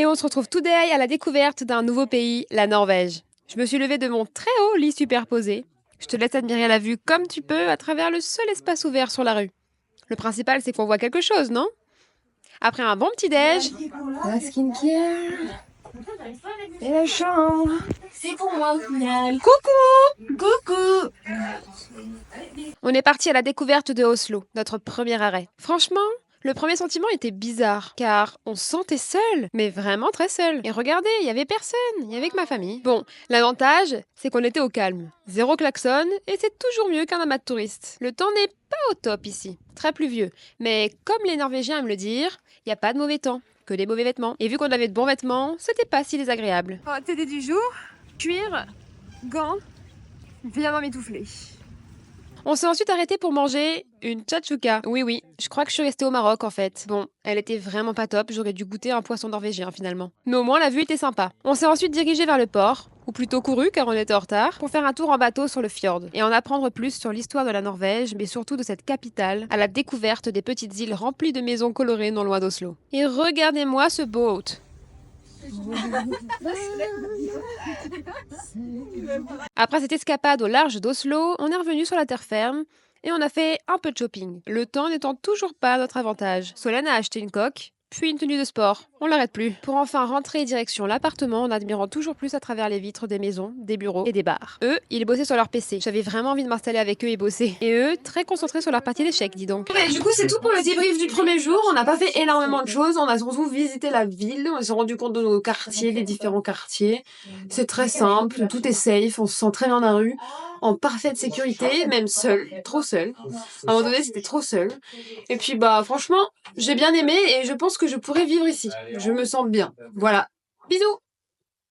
Et on se retrouve today à la découverte d'un nouveau pays, la Norvège. Je me suis levée de mon très haut lit superposé. Je te laisse admirer la vue comme tu peux à travers le seul espace ouvert sur la rue. Le principal, c'est qu'on voit quelque chose, non? Après un bon petit-déj, La skincare et la chambre. C'est pour moi au final. Coucou. on est parti à la découverte de Oslo, notre premier arrêt. Franchement, le premier sentiment était bizarre, car on se sentait seul, mais vraiment très seul. Et regardez, il y avait personne, il n'y avait que ma famille. Bon, l'avantage, c'est qu'on était au calme. Zéro klaxon, et c'est toujours mieux qu'un amas de touristes. Le temps n'est pas au top ici, très pluvieux. Mais comme les Norvégiens aiment le dire, il n'y a pas de mauvais temps, que des mauvais vêtements. Et vu qu'on avait de bons vêtements, c'était pas si désagréable. Oh, TD du jour, cuir, gants, bien m'étouffer. On s'est ensuite arrêté pour manger une tchatchouka. Oui, je crois que je suis restée au Maroc en fait. Bon, elle était vraiment pas top, j'aurais dû goûter un poisson norvégien finalement. Mais au moins la vue était sympa. On s'est ensuite dirigé vers le port, ou plutôt couru car on était en retard, pour faire un tour en bateau sur le fjord et en apprendre plus sur l'histoire de la Norvège, mais surtout de cette capitale, à la découverte des petites îles remplies de maisons colorées non loin d'Oslo. Et regardez-moi ce boat. Après cette escapade au large d'Oslo, on est revenu sur la terre ferme et on a fait un peu de shopping. Le temps n'étant toujours pas à notre avantage. Solène a acheté une coque, puis une tenue de sport. On l'arrête plus. Pour enfin rentrer direction l'appartement en admirant toujours plus à travers les vitres des maisons, des bureaux et des bars. Eux, ils bossaient sur leur PC. J'avais vraiment envie de m'installer avec eux et bosser. Et eux, très concentrés sur leur partie d'échecs, dis donc. Mais du coup, c'est tout pour le débrief du premier jour. On n'a pas fait énormément de choses. On a surtout visité la ville. On s'est rendu compte de nos quartiers, des différents quartiers. C'est très simple. Tout est safe. On se sent très bien dans la rue. En parfaite sécurité, même seul. Trop seul. À un moment donné, c'était trop seul. Et puis, bah, franchement, j'ai bien aimé et je pense que je pourrais vivre ici. Je me sens bien. Voilà. Bisous!